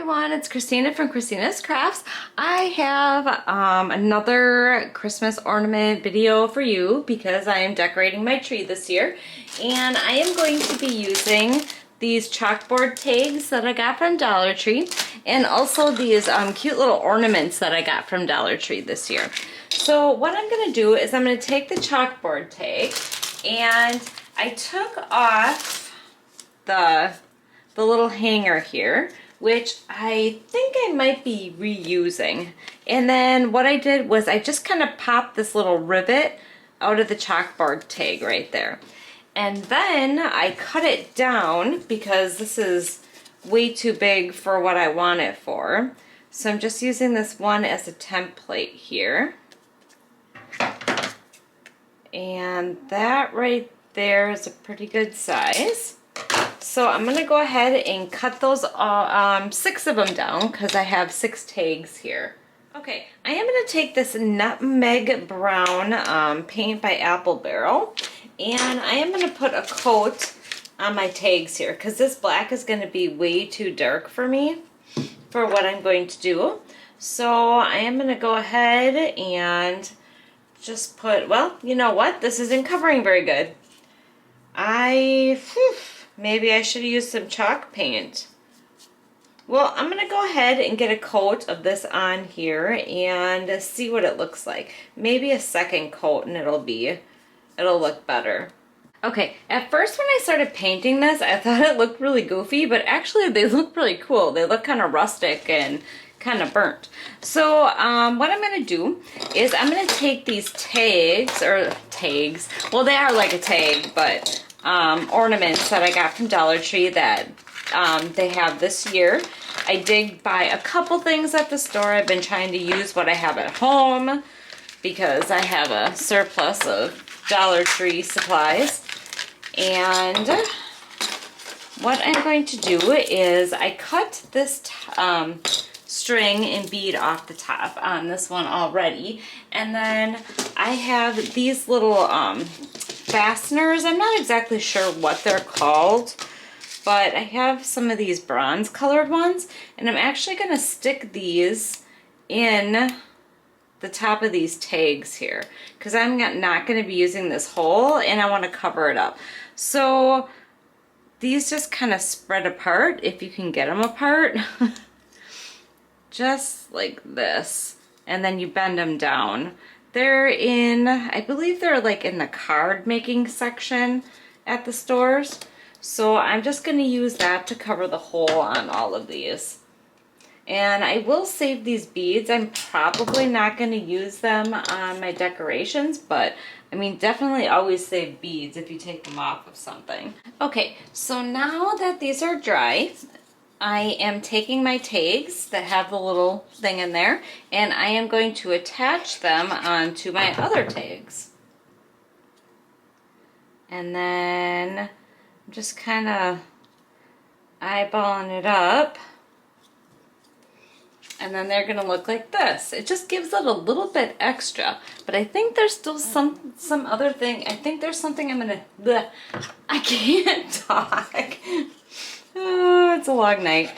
everyone, it's Christina from Christina's Crafts. I have another Christmas ornament video for you because I am decorating my tree this year, and I am going to be using these chalkboard tags that I got from Dollar Tree, and also these cute little ornaments that I got from Dollar Tree this year. So what I'm going to do is I'm going to take the chalkboard tag, and I took off the little hanger here, which I think I might be reusing. And then what I did was I just kind of popped this little rivet out of the chalkboard tag right there. And then I cut it down because this is way too big for what I want it for. So I'm just using this one as a template here. And that right there is a pretty good size. So I'm going to go ahead and cut those 6 of them down because I have 6 tags here. Okay, I am going to take this nutmeg brown paint by Apple Barrel, and I am going to put a coat on my tags here because this black is going to be way too dark for me for what I'm going to do. So I am going to go ahead and just put, well, you know what? This isn't covering very good. Maybe I should have used some chalk paint. Well, I'm going to go ahead and get a coat of this on here and see what it looks like. Maybe a second coat and it'll look better. Okay, at first when I started painting this, I thought it looked really goofy, but actually they look really cool. They look kind of rustic and kind of burnt. So what I'm going to do is I'm going to take these tags, well, they are like a tag, but ornaments that I got from Dollar Tree that they have this year. I did buy a couple things at the store. I've been trying to use what I have at home because I have a surplus of Dollar Tree supplies. And what I'm going to do is I cut this string and bead off the top on this one already, and then I have these little fasteners. I'm not exactly sure what they're called, but I have some of these bronze colored ones, and I'm actually going to stick these in the top of these tags here because I'm not going to be using this hole and I want to cover it up. So these just kind of spread apart if you can get them apart. Just like this, and then you bend them down. They're in, I believe they're like in the card making section at the stores. So I'm just going to use that to cover the hole on all of these. And I will save these beads. I'm probably not going to use them on my decorations, but I mean, definitely always save beads if you take them off of something. Okay, so now that these are dry, I am taking my tags that have the little thing in there, and I am going to attach them onto my other tags. And then I'm just kind of eyeballing it up. And then they're going to look like this. It just gives it a little bit extra. But I think there's still some other thing. I think there's something I'm going to... I can't talk. Oh, it's a long night.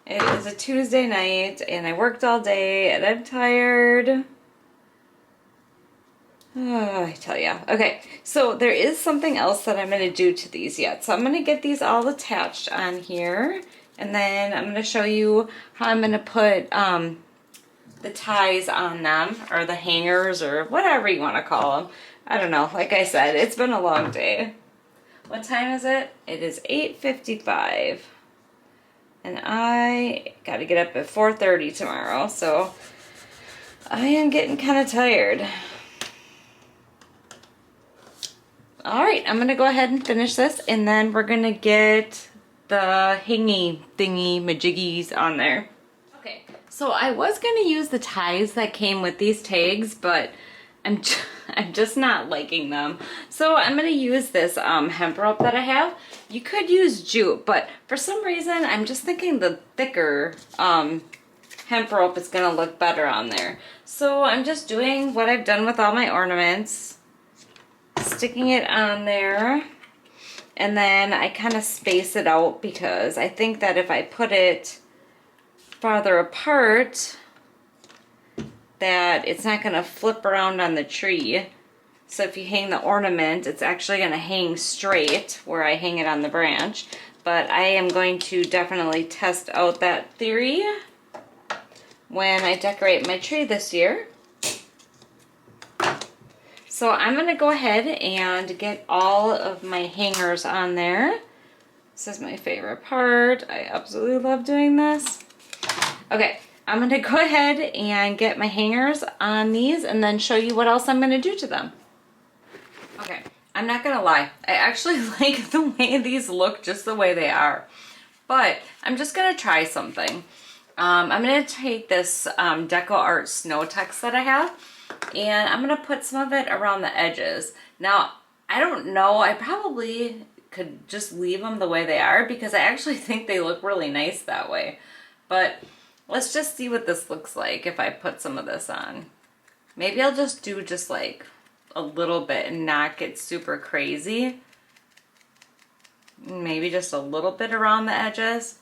It is a Tuesday night, and I worked all day, and I'm tired. Oh, I tell ya. Okay, so there is something else that I'm going to do to these yet. So I'm going to get these all attached on here, and then I'm going to show you how I'm going to put the ties on them, or the hangers, or whatever you want to call them. I don't know. Like I said, it's been a long day. What time is it? It is 8:55. And I got to get up at 4:30 tomorrow, so I am getting kind of tired. Alright, I'm going to go ahead and finish this, and then we're going to get the hingy thingy majiggies on there. Okay, so I was going to use the ties that came with these tags, but I'm just not liking them. So I'm going to use this hemp rope that I have. You could use jute, but for some reason I'm just thinking the thicker hemp rope is going to look better on there. So I'm just doing what I've done with all my ornaments, sticking it on there, and then I kind of space it out because I think that if I put it farther apart that it's not going to flip around on the tree. So if you hang the ornament, it's actually going to hang straight where I hang it on the branch. But I am going to definitely test out that theory when I decorate my tree this year. So I'm going to go ahead and get all of my hangers on there. This is my favorite part. I absolutely love doing this. Okay, I'm going to go ahead and get my hangers on these and then show you what else I'm going to do to them. Okay, I'm not going to lie. I actually like the way these look just the way they are. But I'm just going to try something. I'm going to take this Deco Art Snow Text that I have, and I'm going to put some of it around the edges. Now, I don't know. I probably could just leave them the way they are because I actually think they look really nice that way. But let's just see what this looks like if I put some of this on. Maybe I'll just do just like a little bit and not get super crazy. Maybe just a little bit around the edges.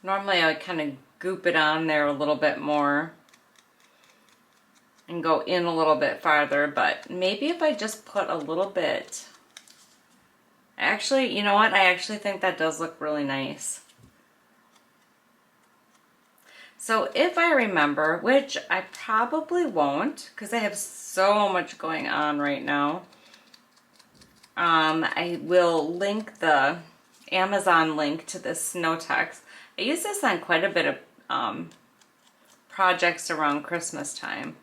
Normally I would kind of goop it on there a little bit more and go in a little bit farther, but maybe if I just put a little bit, actually, you know what? I actually think that does look really nice. So if I remember, which I probably won't because I have so much going on right now, I will link the Amazon link to this snow text. I use this on quite a bit of projects around Christmas time.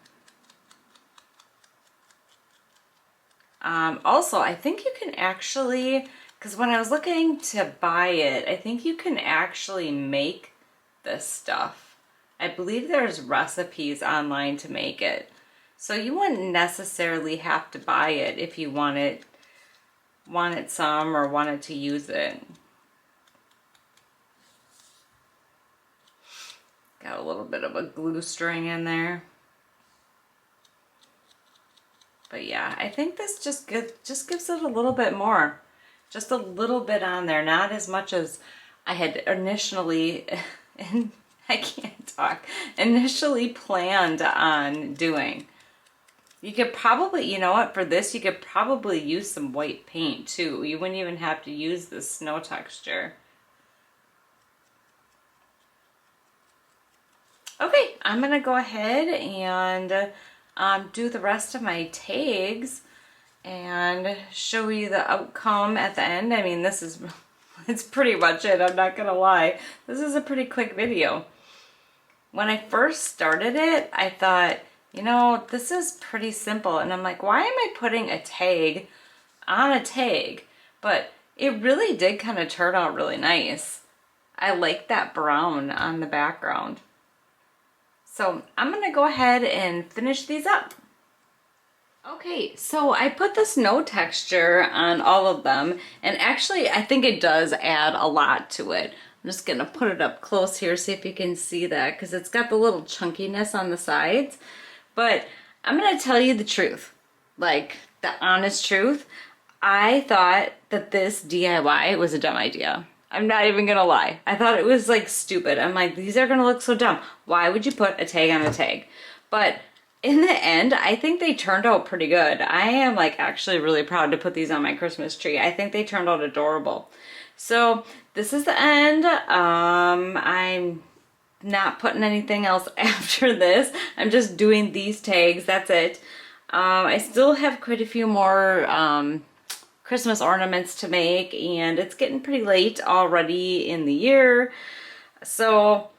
Also, I think you can actually, because when I was looking to buy it, I think you can actually make this stuff. I believe there's recipes online to make it. So you wouldn't necessarily have to buy it if you wanted some or wanted to use it. Got a little bit of a glue string in there. But yeah, I think this just gives it a little bit more. Just a little bit on there, not as much as I had initially, and I can't talk, initially planned on doing. You could probably, you know what, for this you could probably use some white paint too. You wouldn't even have to use the snow texture. Okay, I'm gonna go ahead and do the rest of my tags and show you the outcome at the end. I mean, it's pretty much it, I'm not gonna lie. This is a pretty quick video. When I first started it, I thought, you know, this is pretty simple. And I'm like, why am I putting a tag on a tag? But it really did kind of turn out really nice. I like that brown on the background. So I'm gonna go ahead and finish these up. Okay, so I put the snow texture on all of them, and actually I think it does add a lot to it. I'm just gonna put it up close here, see if you can see that, because it's got the little chunkiness on the sides. But I'm gonna tell you the truth, like the honest truth. I thought that this DIY was a dumb idea. I'm not even gonna lie. I thought it was like stupid. I'm like, these are gonna look so dumb. Why would you put a tag on a tag? But in the end, I think they turned out pretty good. I am like actually really proud to put these on my Christmas tree. I think they turned out adorable. So this is the end. I'm not putting anything else after this. I'm just doing these tags, that's it. I still have quite a few more Christmas ornaments to make, and it's getting pretty late already in the year. So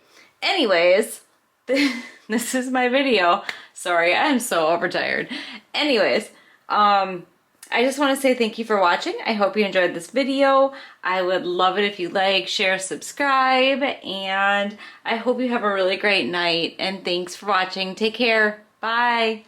anyways, this is my video. Sorry, I'm so overtired. Anyways, I just want to say thank you for watching. I hope you enjoyed this video. I would love it if you like, share, subscribe, and I hope you have a really great night, and thanks for watching. Take care. Bye.